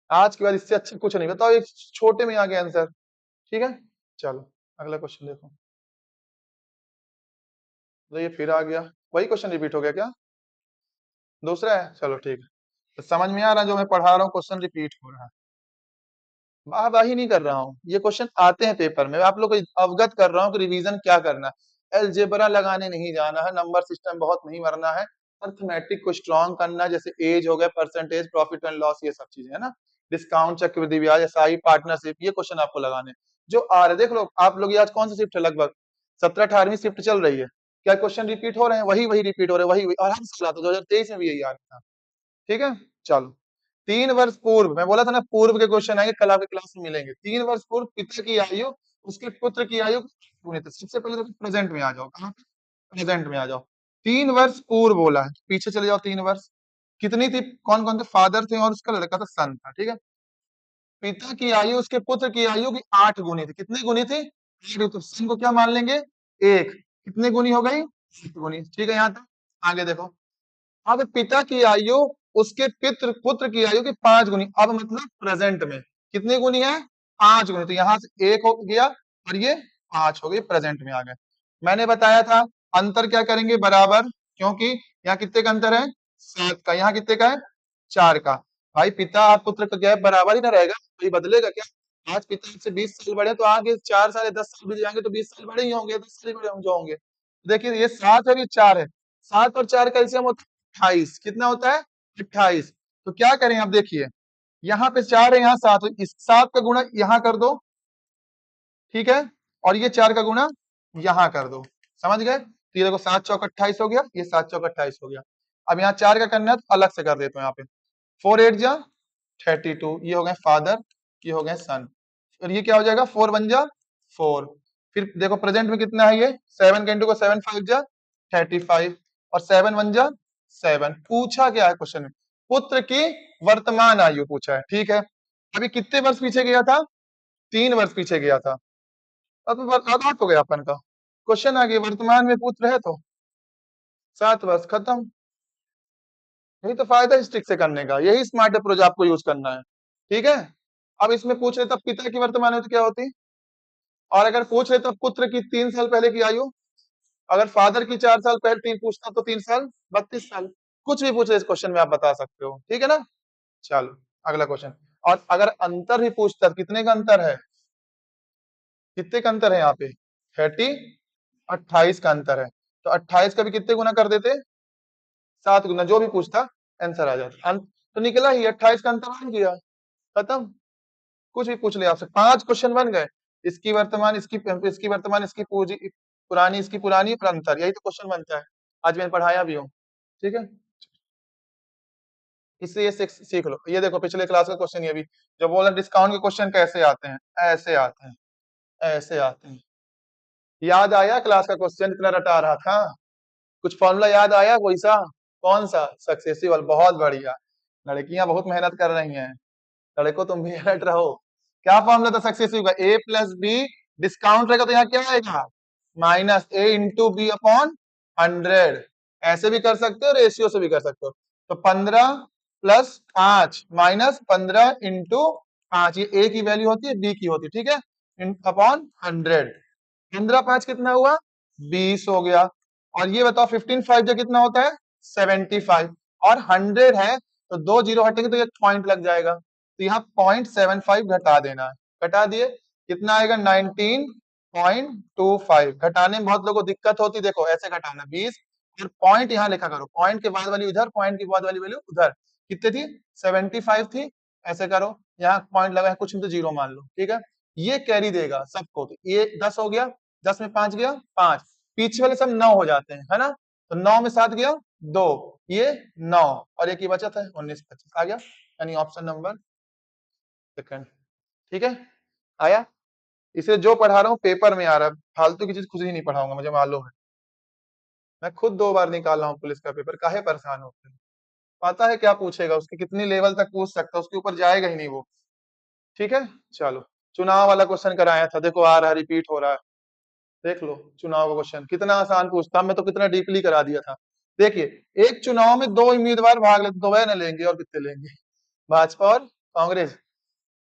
[SPEAKER 1] आज के बाद इससे अच्छा कुछ नहीं, बताओ एक छोटे में आ गया आंसर। ठीक है, चलो अगला क्वेश्चन देखो, तो ये फिर आ गया, वही क्वेश्चन रिपीट हो गया क्या, दूसरा है, चलो ठीक है, तो समझ में आ रहा है जो मैं पढ़ा रहा हूँ क्वेश्चन रिपीट हो रहा है, वाहवाही नहीं कर रहा हूँ, ये क्वेश्चन आते हैं पेपर में, आप लोग को अवगत कर रहा हूँ कि रिवीजन क्या करना है, अलजेब्रा लगाने नहीं जाना है, नंबर सिस्टम बहुत नहीं मरना है, अर्थमेटिक को स्ट्रॉन्ग करना है, जैसे एज हो गया, परसेंटेज, प्रॉफिट एंड लॉस, ये सब चीजें है ना, डिस्काउंट, चक्रवृद्धि ब्याज, एसआई, पार्टनरशिप, ये क्वेश्चन आपको लगाने, जो आ रहे देख लो आप लोग, ये आज कौन सा शिफ्ट है, लगभग 17 18वीं शिफ्ट चल रही है, क्या क्वेश्चन रिपीट हो रहे हैं, वही वही रिपीट हो रहे हैं, वही वही, और हर साल आता है, 2023 में भी यही आ रहा था। ठीक है, चलो, 3 वर्ष पूर्व, मैं बोला था ना पूर्व के क्वेश्चन आएंगे, कल आपके क्लास में मिलेंगे, 3 वर्ष पूर्व पिता की आयु उसके पुत्र की आयु गुणित, सबसे पहले तो प्रेजेंट में आ जाओ, कहाँ पे, प्रेजेंट में आ जाओ, 3 वर्ष पूर्व बोला है, पीछे चले जाओ 3 वर्ष, कितनी थी, कौन कौन थे, फादर थे और उसका लड़का था, सन था। ठीक है, पिता की आयु उसके पुत्र की आयु की 8 गुनी थी, कितनी गुनी थी, 8, तो सन को क्या मान लेंगे, 1, कितनी गुनी हो गई, 8 गुनी। ठीक है, यहाँ तक आगे देखो, अब पिता की आयु उसके पितृ पुत्र की आयु की 5 गुनी, अब मतलब प्रेजेंट में कितनी गुनी है, 5 गुनी, तो यहाँ से 1 हो गया और ये 5 हो गई, प्रेजेंट में आ गए। मैंने बताया था अंतर क्या करेंगे, बराबर, क्योंकि यहाँ कितने का अंतर है, 7 का, यहाँ कितने का है, 4 का, भाई पिता और पुत्र का गैप बराबर ही ना रहेगा, तो ये बदलेगा क्या, आज पिता से 20 साल बड़े, तो आगे 4 साल या 10 साल बीत जाएंगे तो 20 साल बड़े ही होंगे, 10 साल बड़े जो होंगे। देखिए ये 7 और ये 4 है, 7 और 4 का एलसीएम होता है 28। कितना होता है? 28। तो क्या करें आप देखिए, यहाँ पे 4 है, यहाँ 7, इस 7 का गुणा यहाँ कर दो, ठीक है, और ये 4 का गुणा यहाँ कर दो, समझ गए? तो ये देखो 7 चौक 28 हो गया, ये 7 चौक 28 हो गया। अब यहाँ 4 का करना है तो अलग से कर देता हूँ, यहाँ पे 4 8 जा 32, ये हो गए फादर, ये हो गए सन, और ये क्या हो जाएगा 4 1 जा 4। फिर देखो प्रेजेंट में कितना है, ये 7 का इंटू को 7 5 जा 35, और 7 1 जा 7। पूछा क्या है क्वेश्चन में? पुत्र की वर्तमान आयु पूछा है, ठीक है। अभी कितने वर्ष पीछे गया था? 3 वर्ष पीछे गया था। अब तो आधा हो गया अपन का क्वेश्चन, आ गया वर्तमान में पुत्र है तो 7 वर्ष, खत्म। यही तो फायदा है स्ट्रिक से करने का, यही स्मार्ट अप्रोच आपको यूज करना है, ठीक है। अब इसमें पूछ रहे तब पिता की वर्तमान आयु तो क्या होती, और अगर पूछ रहे तब पुत्र की 3 साल पहले की आयु, अगर फादर की 4 साल पहले 3 पूछता तो 3 साल 32 साल। कुछ भी पूछे इस क्वेश्चन में आप बता सकते हो, ठीक है ना। चलो अगला क्वेश्चन। और अगर अंतर भी पूछता तो कितने का अंतर है, कितने का अंतर है यहाँ पे 30, 28 का अंतर है, तो 28 का भी कितने गुना कर देते, 7 गुना, जो भी पूछता आंसर आ जाता। तो निकला ही 28 का अंतर आ गया, खत्म। कुछ भी पूछ ले आपसे, 5 क्वेश्चन बन गए। इसकी वर्तमान, इसकी वर्तमान, इसकी पुरानी, इसकी पुरानी, पर अंतर, यही तो क्वेश्चन बनता है। आज मैंने पढ़ाया भी हूँ, ठीक है। इससे ये सीख लो। ये देखो पिछले क्लास का क्वेश्चन, ये भी जो बोला डिस्काउंट के क्वेश्चन कैसे आते हैं, ऐसे आते हैं, ऐसे आते हैं। याद आया क्लास का क्वेश्चन, इतना रटा रहा था, कुछ फॉर्मूला याद आया कोई सा? कौन सा? सक्सेसिव, बहुत बढ़िया। लड़कियां बहुत मेहनत कर रही हैं, लड़को तुम भी अलर्ट रहो। क्या फॉर्मूला था सक्सेसिव का? ए प्लस बी, डिस्काउंट रहेगा तो यहाँ क्या आएगा, माइनस ए इंटू बी अपॉन 100। ऐसे भी कर सकते हो, रेशियो से भी कर सकते हो। तो 15 प्लस 5 माइनस 15 इंटू 5, ये ए की वैल्यू होती है, बी की होती है, ठीक है, अपॉन 100। 15 5 कितना हुआ, 20 हो गया। और ये बताओ 15 5 जो कितना होता है, 75, और 100 है तो 2 जीरो हटेंगे तो एक पॉइंट लग जाएगा, तो यहाँ 0.75 घटा देना है। घटा दिए, कितना आएगा 19.25। घटाने में बहुत लोगों को दिक्कत होती, देखो ऐसे घटाना 20, फिर पॉइंट यहाँ लिखा करो, पॉइंट के बाद वाली उधर, पॉइंट के बाद वाली वैल्यू उधर। कितने थी, 75 थी, ऐसे करो, यहाँ पॉइंट लगा है कुछ नहीं तो जीरो मान लो, ठीक है। ये कैरी देगा सबको, तो ये 10 हो गया, 10 में 5 गया 5, पीछे वाले सब 9 हो जाते हैं, है ना। तो 9 में 7 गया 2, ये 9, और एक ही बचत है 19 25 आ गया, यानी ऑप्शन नंबर सेकंड, ठीक है। आया, इसे जो पढ़ा रहा हूँ पेपर में आ रहा है, फालतू की चीज खुद ही नहीं पढ़ाऊंगा, मुझे मालूम है। मैं खुद 2 बार निकाल रहा हूँ पुलिस का पेपर, काहे परेशान होते हैं। पता है क्या पूछेगा, उसकी कितनी लेवल तक पूछ सकता है, उसके ऊपर जाएगा ही नहीं वो, ठीक है। चलो चुनाव वाला क्वेश्चन कराया था, देखो आ रहा है, रिपीट हो रहा है। देख लो चुनाव का क्वेश्चन कितना आसान पूछता, मैं तो कितना डीपली करा दिया था। देखिए एक चुनाव में 2 उम्मीदवार भाग लेते, 2 न लेंगे और कितने लेंगे, भाजपा और कांग्रेस।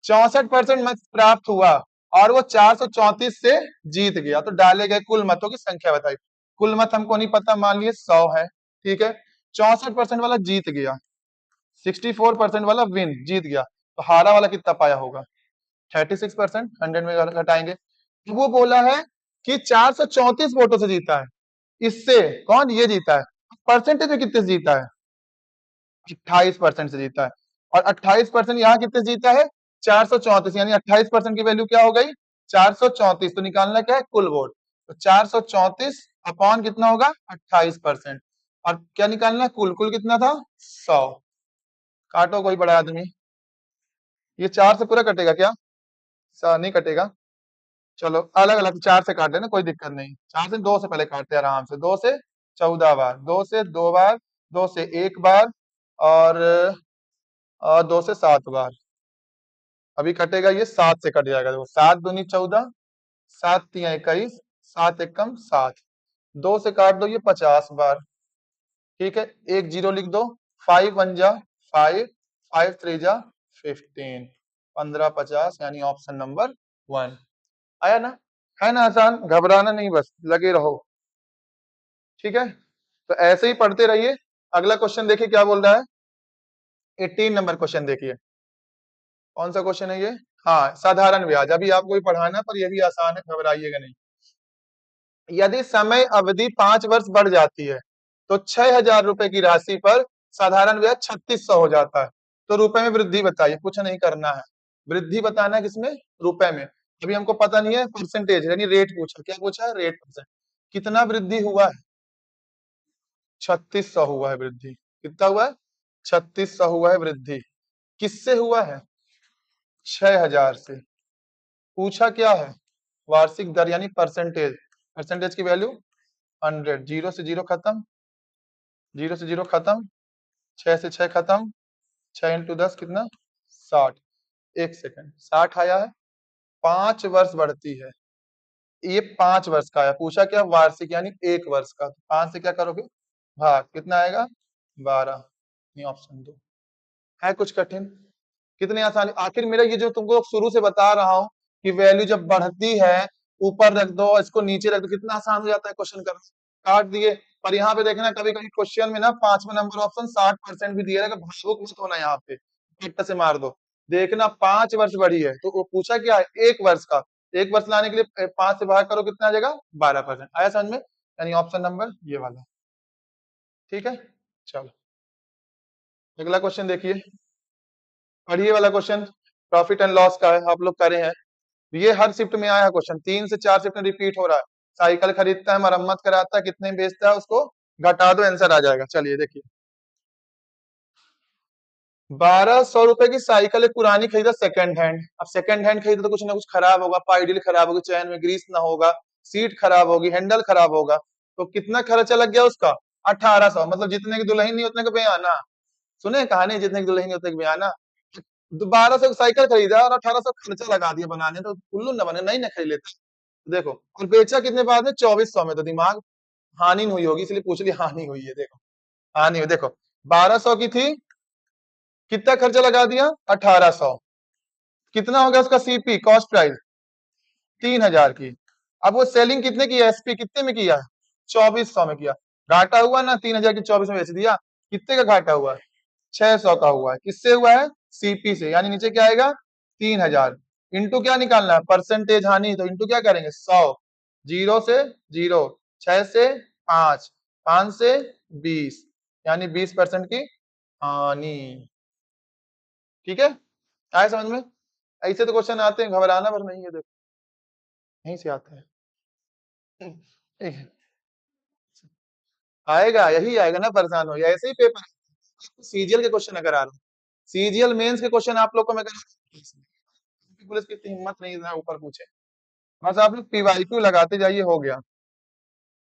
[SPEAKER 1] 64% मत प्राप्त हुआ और वो 434 से जीत गया, तो डाले गए कुल मतों की संख्या बताई। कुल मत हमको नहीं पता, मान लिए 100 है, ठीक है। 64% वाला जीत गया, 64% वाला विन जीत गया, तो हारा वाला कितना पाया होगा, 36%, 100 में घटाएंगे। वो बोला है कि 434 वोटों से जीता है, इससे कौन ये जीता है, परसेंटेज में कितने से जीता है, 28% से जीता है। और 28% यहाँ कितने से जीता है, 434, यानी 28% की वैल्यू क्या हो गई, 434। तो निकालना क्या है, कुल वोट, तो 434 अपॉन कितना होगा 28%, और क्या निकालना है, कुल, कुल कितना था 100। काटो कोई बड़ा आदमी, ये 4 से पूरा कटेगा क्या, नहीं कटेगा। चलो अलग अलग 4 से काट लेना, कोई दिक्कत नहीं, 4 से 2 से पहले काटते हैं आराम से, 2 से 14 बार, 2 से 2 बार, 2 से 1 बार, और 2 से 7 बार। अभी कटेगा ये 7 से कट जाएगा, देखो 7 दूनी 14, 7 तिया 21, 7 एकम 7, 2 से काट दो ये 50 बार, ठीक है। एक जीरो लिख दो, 5 1 जा 5, 5 3 जा 15, 15 50, यानी ऑप्शन नंबर 1 आया ना। है ना आसान, घबराना नहीं, बस लगे रहो, ठीक है। तो ऐसे ही पढ़ते रहिए। अगला क्वेश्चन देखिए क्या बोल रहा है, 18 नंबर क्वेश्चन देखिए, कौन सा क्वेश्चन है ये, हाँ, साधारण ब्याज अभी आपको भी पढ़ाना है, पर ये भी आसान है, घबराइएगा नहीं। यदि समय अवधि 5 वर्ष बढ़ जाती है तो 6,000 रुपए की राशि पर साधारण ब्याज 3600 हो जाता है। तो रुपए में वृद्धि बताइए, कुछ नहीं करना है, वृद्धि बताना है किसमें, रुपए में। अभी हमको पता नहीं है परसेंटेज यानी रेट पूछा, क्या पूछा है, रेट परसेंट। कितना वृद्धि हुआ है, 3600 हुआ है वृद्धि। कितना हुआ है, 3600 हुआ है वृद्धि। किससे हुआ है, 6,000 से। पूछा क्या है, वार्षिक दर यानी परसेंटेज। परसेंटेज की वैल्यू 100, जीरो से जीरो खत्म, जीरो से जीरो खत्म, 6 से 6 खत्म, 6 × 10 कितना, 60। 1 सेकंड, 60 आया है, 5 वर्ष बढ़ती है, ये 5 वर्ष का आया। पूछा क्या, वार्षिक यानी 1 वर्ष का। 5 से क्या करोगे, भाग, कितना आएगा, 12। ये ऑप्शन दो है कुछ कठिन, कितनी आसानी। आखिर मेरा ये जो तुमको शुरू से बता रहा हूँ कि वैल्यू जब बढ़ती है ऊपर रख दो, इसको नीचे रख दो, कितना आसान हो जाता है क्वेश्चन करना। काट दिए। पर यहाँ पे देखना कभी कभी क्वेश्चन में ना 5वां नंबर ऑप्शन 60% भी दिया रहेगा, भावुक मत होना यहाँ पे, पट्टा से मार दो। देखना 5 वर्ष बढ़ी है तो वो पूछा क्या है, 1 वर्ष का। 1 वर्ष लाने के लिए 5 से भाग करो, कितना आ जाएगा, 12%। आया समझ में, यानी ऑप्शन नंबर ये वाला। ठीक है, चलो अगला क्वेश्चन देखिए, पढ़िए वाला क्वेश्चन, प्रॉफिट एंड लॉस का है, आप लोग करे हैं। ये हर शिफ्ट में आया क्वेश्चन, 3 से 4 शिफ्ट में रिपीट हो रहा है। साइकिल खरीदता है, मरम्मत कराता है, कितने में बेचता है, उसको घटा दो, आंसर आ जाएगा। चलिए देखिए, 1200 रुपए की साइकिल एक पुरानी खरीदा सेकंड हैंड। अब सेकंड हैंड खरीदा तो कुछ ना कुछ खराब होगा, पाइडिल खराब होगी, चैन में ग्रीस ना होगा, सीट खराब होगी, हैंडल खराब होगा, तो कितना खर्चा लग गया उसका, 1800। मतलब जितने की दुल्हन नहीं उतने का बयाना। सुने कहानी, जितने की दुल्हन नहीं उतने का बयाना। 1200 की साइकिल खरीदा और 1800 खर्चा लगा दिया बनाने, तो उल्लू न बने, नहीं ना खरीद लेते। देखो, और बेचा कितने बाद में, 2400 में। तो दिमाग हानि हुई होगी, इसलिए पूछ लिया, हानि हुई है। देखो हानि हुई, देखो 1200 की थी, कितना खर्चा लगा दिया, 1800। कितना हो गया उसका सीपी, कॉस्ट प्राइस, 3000 की। अब वो सेलिंग कितने की है, एसपी कितने में किया है, 2400 में किया। घाटा हुआ ना, 3000 की 24 में बेच दिया। कितने का घाटा हुआ है, 600 का हुआ है। किससे हुआ है, सीपी से, यानी नीचे क्या आएगा, 3000। इंटू क्या निकालना है, परसेंटेज हानि, तो इंटू क्या करेंगे, 100। जीरो से जीरो, 6 से 5, 5 से 20, यानी 20% की हानि। ठीक है, आए समझ में। ऐसे तो क्वेश्चन आते हैं, घबराना पर नहीं है, देखो यहीं से आते हैं। आएगा, यही आएगा ना, परेशान हो, ऐसे ही पेपर। सीजीएल के क्वेश्चन अगर आ रहे हैं, सीजीएल मेंस के क्वेश्चन आप लोग को मैं कह रहा हूं, पुलिस की इतनी हिम्मत नहीं है ऊपर पूछे। बस आप लोग पीवाईक्यू लगाते जाइए, हो गया।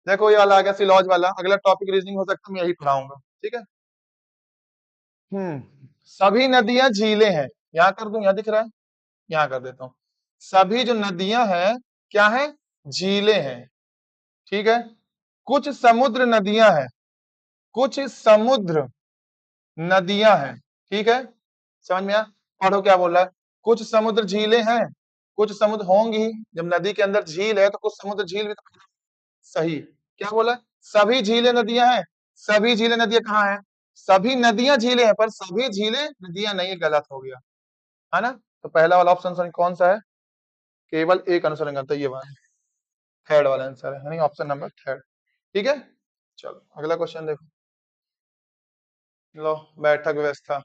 [SPEAKER 1] देखो ये वाला आ गया, सिलॉज वाला। अगला टॉपिक रीजनिंग हो सकता है, मैं यही पढ़ाऊंगा, ठीक है। सभी नदियां झीलें हैं, यहाँ कर दूं, यहाँ दिख रहा है, यहाँ कर देता हूँ। सभी जो नदियां हैं क्या है, झीलें हैं, ठीक है। कुछ समुद्र नदियां हैं, कुछ समुद्र नदियां हैं, ठीक है। समझ में आया, पढ़ो क्या बोल रहा है, कुछ समुद्र झीलें हैं, कुछ समुद्र होंगी। जब नदी के अंदर झील है तो कुछ समुद्र झील भी तो, सही। क्या बोला, सभी झीलें नदियां हैं। सभी झीलें नदियां कहाँ हैं, सभी नदियां झीलें हैं, पर सभी झीलें नदियां नहीं है, गलत हो गया, है ना। तो पहला वाला ऑप्शन कौन सा है, केवल एक अनुसरण करता है, ये वाला थर्ड वाला आंसर है, यानी ऑप्शन नंबर थर्ड। ठीक है, चलो अगला क्वेश्चन देखो। लो, बैठक व्यवस्था,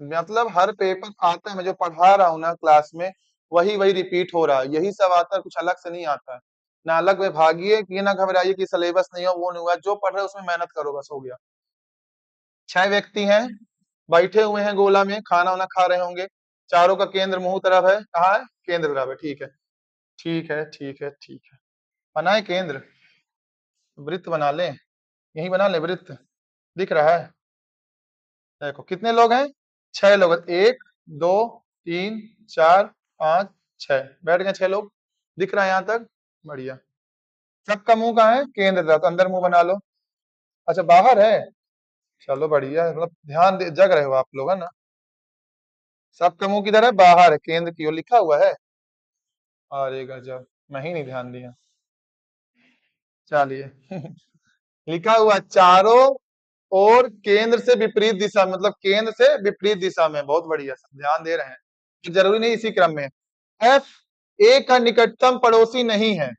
[SPEAKER 1] मतलब हर पेपर आता है, मैं जो पढ़ा रहा हूँ ना क्लास में, वही वही रिपीट हो रहा है, यही सब आता है, कुछ अलग से नहीं आता है। ना अलग में भागिए, कि ना घबराइए कि सिलेबस नहीं हो, वो नहीं हुआ, जो पढ़ रहे हो उसमें मेहनत करो, बस हो गया। 6 व्यक्ति हैं, बैठे हुए हैं गोला में, खाना वाना खा रहे होंगे। चारों का केंद्र मुंह तरफ है, कहाँ है, केंद्र तरफ है, ठीक है, ठीक है, ठीक है, ठीक है। बनाए केंद्र, वृत्त बना लें, यही बना ले वृत्त, दिख रहा है। देखो कितने लोग हैं, 6 लोग, 1, 2, 3, 4, 5, 6, बैठ गए 6 लोग, दिख रहा है यहाँ तक, बढ़िया। सबका मुंह कहाँ है, केंद्र तरफ, अंदर मुंह बना लो। अच्छा बाहर है, चलो बढ़िया, मतलब ध्यान दे, जग रहे हो आप लोग, है ना। सबका मुंह किधर है, बाहर है, केंद्र की ओर लिखा हुआ है। अरे गजब, मैं ही नहीं ध्यान दिया, चलिए। लिखा हुआ चारों और केंद्र से विपरीत दिशा, मतलब केंद्र से विपरीत दिशा में। बहुत बढ़िया, सब ध्यान दे रहे हैं, जरूरी नहीं इसी क्रम में। एफ ए का निकटतम पड़ोसी नहीं है।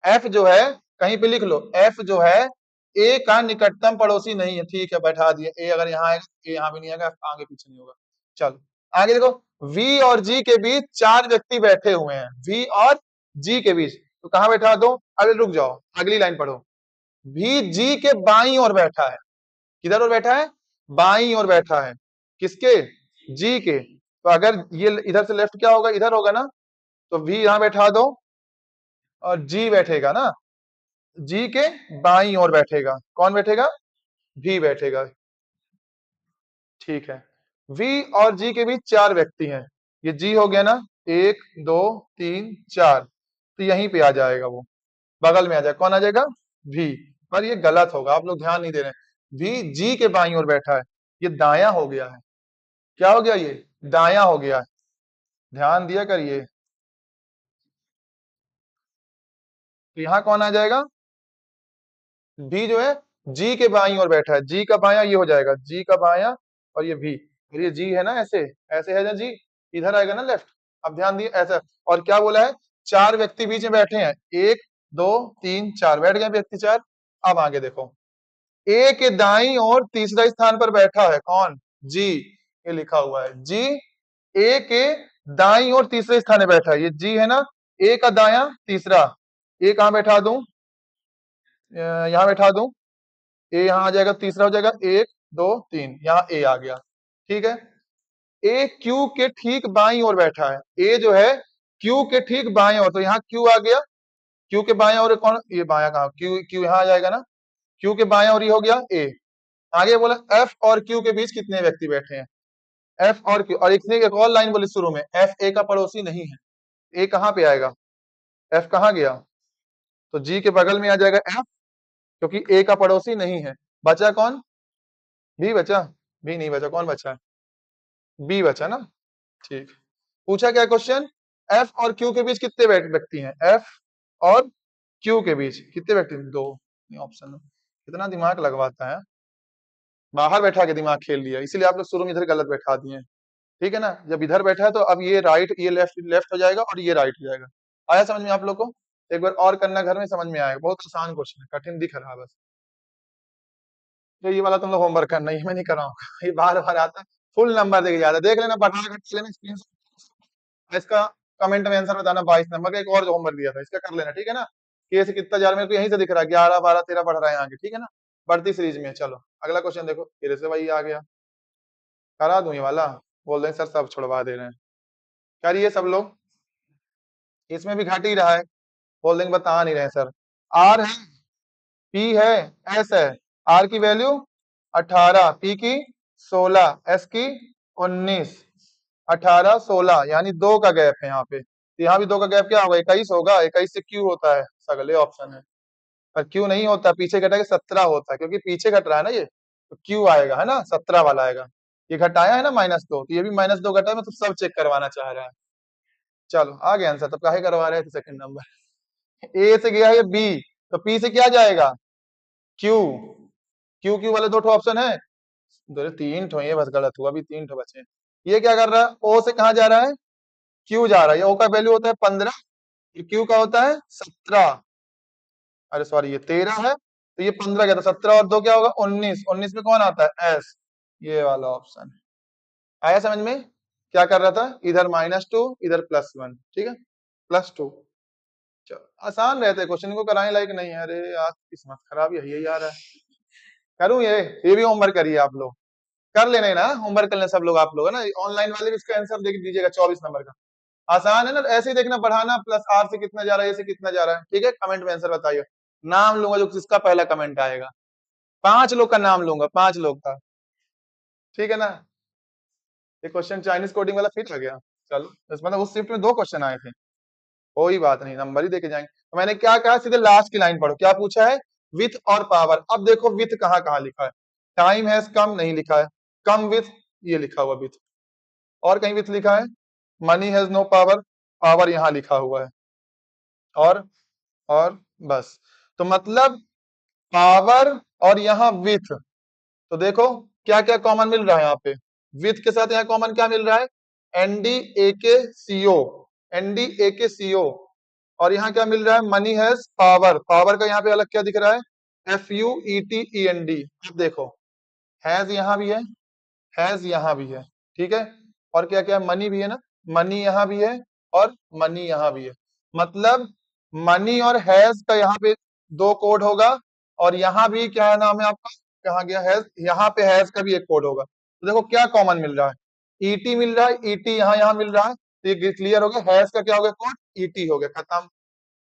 [SPEAKER 1] एफ जो है, कहीं पे लिख लो, एफ जो है ए का निकटतम पड़ोसी नहीं है। ठीक है, बैठा दिए। ए अगर यहाँ आएगा, ए यहाँ भी नहीं आएगा, आगे पीछे नहीं होगा। चलो आगे देखो, वी और जी के बीच 4 व्यक्ति बैठे हुए हैं। वी और जी के बीच, तो कहाँ बैठा दो? अरे रुक जाओ, अगली लाइन पढ़ो। वी जी के बाईं ओर बैठा है। किधर ओर बैठा है? बाईं ओर बैठा है। किसके? जी के। तो अगर ये इधर से लेफ्ट क्या होगा? इधर होगा ना। तो वी यहां बैठा दो और जी बैठेगा ना, जी के बाईं ओर बैठेगा। कौन बैठेगा? भी बैठेगा। ठीक है, वी और जी के बीच 4 व्यक्ति हैं। ये जी हो गया ना, 1 2 3 4। तो यहीं पे आ जाएगा, वो बगल में आ जाएगा। कौन आ जाएगा? भी। पर ये गलत होगा, आप लोग ध्यान नहीं दे रहे हैं। वी जी के बाईं ओर बैठा है, ये दाया हो गया है। क्या हो गया? ये दाया हो गया है। ध्यान दिया करिए। तो यहाँ कौन आ जाएगा? बी जो है जी के बाईं ओर बैठा है। जी का बायां ये हो जाएगा, जी का बायां, और ये भी। और ये जी है ना, ऐसे ऐसे है ना जी, इधर आएगा ना लेफ्ट। अब ध्यान दिए ऐसा। और क्या बोला है? 4 व्यक्ति बीच में बैठे हैं। 1 2 3 4 बैठ गए व्यक्ति 4। अब आगे देखो, ए के दाईं ओर तीसरा स्थान पर बैठा है। कौन? जी। ये लिखा हुआ है जी, ए के दाईं ओर तीसरे स्थान में बैठा है। ये जी है ना, ए का दायां तीसरा। ए कहां बैठा दूं? यहाँ बैठा दूं। ए यहाँ आ जाएगा, तीसरा हो जाएगा। 1 2 3, यहाँ ए आ गया। ठीक है, ए क्यू के ठीक बाईं ओर बैठा है। ए जो है क्यू के ठीक बाएं ओर, तो यहाँ क्यू आ गया। क्यू के बाएं ओर कौन? ये बाया कहा, क्यू क्यू यहाँ आ जाएगा ना। क्यू के बाएं ओर ये हो गया ए। आगे बोला एफ और क्यू के बीच कितने व्यक्ति बैठे हैं? एफ और क्यू, और इसने एक और लाइन बोली शुरू में, एफ ए का पड़ोसी नहीं है। ए कहाँ पे आएगा? एफ कहाँ गया? तो जी के बगल में आ जाएगा एफ, क्योंकि ए का पड़ोसी नहीं है। बचा कौन? बी बचा? बी नहीं बचा, कौन बचा? बी बचा ना। ठीक, पूछा क्या क्वेश्चन? एफ और क्यू के बीच कितने व्यक्ति हैं? एफ और क्यू के बीच कितने व्यक्ति? 2। ऑप्शन कितना दिमाग लगवाता है, बाहर बैठा के दिमाग खेल लिया, इसीलिए आप लोग शुरू में इधर गलत बैठा दिए। ठीक है ना, जब इधर बैठा है तो अब ये राइट, ये लेफ्ट, लेफ्ट हो जाएगा और ये राइट हो जाएगा। आया समझ में आप लोग को? एक बार और करना, घर में समझ में आएगा। बहुत आसान क्वेश्चन है, कठिन दिख रहा है बस। तो ये वाला तुम लोग होमवर्क करना, ये मैं नहीं कराऊंगा। ये बार बार आता है, फुल नंबर देके जाता है। देख लेना, बढ़ा घटा लेना, स्क्रीनशॉट। इसका कमेंट में आंसर बताना। 22 नंबर का एक और जो होमवर्क दिया था, इसका कर लेना। ठीक है ना, कि ऐसे कितना जा रहा है, मेरे को यहीं से दिख रहा है 11 12 13 बढ़ रहा है आगे। ठीक है ना, बढ़ती सीरीज में। चलो अगला क्वेश्चन देखो, फिर से वही आ गया। करा दूं ये वाला? बोल रहे हैं सर सब छुड़वा दे रहे हैं। करिए सब लोग, इसमें भी घट ही रहा है। बोल देंगे बता नहीं रहे सर। आर है, पी है, एस है। आर की वैल्यू 18, पी की 16, एस की 19। 18 16 यानी 2 का गैप है यहाँ पे। तो यहाँ भी 2 का गैप क्या होगा? 21 होगा। 21 से क्यू होता है, सगले ऑप्शन है। पर क्यू नहीं होता, पीछे घटा के 17 होता है, क्योंकि पीछे घट रहा है ना ये। तो क्यू आएगा, है ना, 17 वाला आएगा। ये घटाया है ना -2, तो ये भी -2 घटा है, मतलब सब चेक करवाना चाह रहा है। चलो आ गया आंसर, तब काहे करवा रहे थे सेकंड नंबर। ए से गया है बी, तो पी से क्या जाएगा? क्यू। क्यू क्यू वाले 2 ठो ऑप्शन है, 3 ठो, ये बस गलत हुआ, अभी 3 ठो बचे। ये क्या कर रहा है? ओ से कहा जा रहा है? क्यू जा रहा है। ये ओ का वैल्यू होता है 15, क्यू का होता है 17। अरे सॉरी, ये 13 है, तो ये 15 गया, तो 17 और 2 क्या होगा? 19। 19 में कौन आता है? एस। ये वाला ऑप्शन है। आया समझ में? क्या कर रहा था? इधर -2, इधर +1। ठीक है, +2। चलो आसान रहते क्वेश्चन, को कराने लायक नहीं है। अरे आज किस्मत खराब यही आ रहा है। करूं ये भी होमवर्क करिए आप लोग, कर लेने ना, होमवर्क कर लेना सब लोग। आप लोग है ना, ऑनलाइन वाले भी इसका आंसर देख दीजिएगा 24 नंबर का। आसान है ना, ऐसे ही देखना, बढ़ाना, प्लस आर से कितना जा रहा है, ए से कितना जा रहा है। ठीक है, कमेंट में आंसर बताइए। नाम लूंगा जो जिसका पहला कमेंट आएगा। 5 लोग का नाम लूंगा, 5 लोग का। ठीक है ना, ये क्वेश्चन चाइनीज कोडिंग वाला फिट आ गया। चलो मतलब उस शिफ्ट में 2 क्वेश्चन आए थे, कोई बात नहीं, नंबर ही देके जाएंगे। तो मैंने क्या कहा, सीधे लास्ट की लाइन पढ़ो। क्या पूछा है? विथ और पावर। अब देखो विथ कहाँ कहाँ लिखा है। टाइम हैज कम नहीं लिखा है, कम विथ ये लिखा हुआ विथ। और कहीं विथ लिखा है? Money has no power, power यहाँ लिखा हुआ है। और बस, तो मतलब पावर और यहाँ विथ। तो देखो क्या क्या कॉमन मिल रहा है यहाँ पे। विथ के साथ यहाँ कॉमन क्या मिल रहा है, NdAkCO, NdAkCO। और यहाँ क्या मिल रहा है, मनी हैज पावर, पावर का यहाँ पे अलग क्या दिख रहा है, FUETEND। अब देखो हैज यहाँ भी है, हैज यहाँ भी है, ठीक है। और क्या क्या मनी भी है ना, मनी यहाँ भी है और मनी यहाँ भी है। मतलब मनी और हैज का यहाँ पे दो कोड होगा, और यहाँ भी क्या नाम है आपका, कहाँ गया हैज, यहाँ पे हैज का भी एक कोड होगा। तो देखो क्या कॉमन मिल रहा है, ईटी मिल रहा है, ईटी यहाँ यहाँ मिल रहा है, तो ये क्लियर हो गया, हैज का क्या हो गया कोड, ईटी हो गया, खत्म।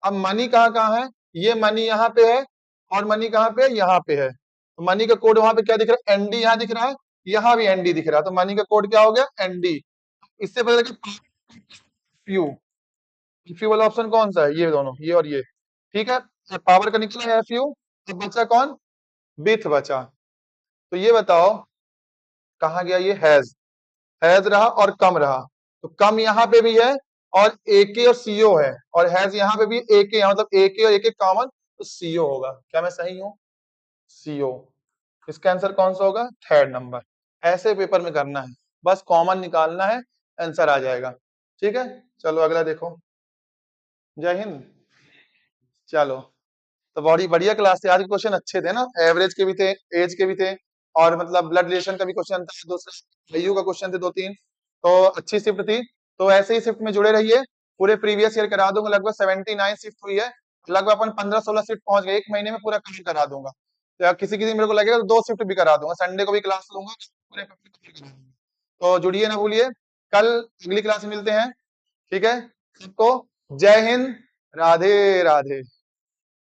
[SPEAKER 1] अब मनी कहाँ कहाँ है, ये मनी यहाँ पे है और मनी कहाँ पे है, यहाँ पे है। तो मनी का कोड वहां पे क्या दिख रहा है, एनडी यहाँ दिख रहा है, यहाँ भी एनडी दिख रहा है, तो मनी का कोड क्या हो गया, एनडी। इससे पता लगा फ्यू, फ्यू वाला ऑप्शन कौन सा है, ये दोनों, ये और ये, ठीक है। पावर का निकला है फ्यू, तो बचा कौन, बिथ बचा। तो ये बताओ कहाँ गया ये हैज, हैज रहा और कम रहा, तो कम यहाँ पे भी है और एके और सीओ है, और हैज यहाँ पे भी एके, मतलब एके और एके कॉमन, तो सीओ होगा। क्या मैं सही हूँ, सीओ। इसका आंसर कौन सा होगा, थर्ड नंबर। ऐसे पेपर में करना है, बस कॉमन निकालना है, आंसर आ जाएगा। ठीक है, चलो अगला देखो। जय हिंद। चलो, तो बड़ी बढ़िया क्लास थी आज के, क्वेश्चन अच्छे थे ना, एवरेज के भी थे, एज के भी थे, और मतलब ब्लड रिलेशन का भी क्वेश्चन था, दूसरा आयु का क्वेश्चन थे दो तीन। तो अच्छी शिफ्ट थी, तो ऐसे ही शिफ्ट में जुड़े रहिए। पूरे प्रीवियस ईयर करा दूंगा, लगभग 79 शिफ्ट हुई है, लगभग अपन 15-16 शिफ्ट पहुंच गए, एक महीने में पूरा कवर करा दूंगा। तो या किसी किसी मेरे को लगेगा तो दो शिफ्ट भी करा दूंगा, संडे को भी क्लास लूंगा, पूरे cover करा दूंगा। तो जुड़िए ना भूलिए, कल अगली क्लास में मिलते हैं। ठीक है, सबको जय हिंद, राधे राधे।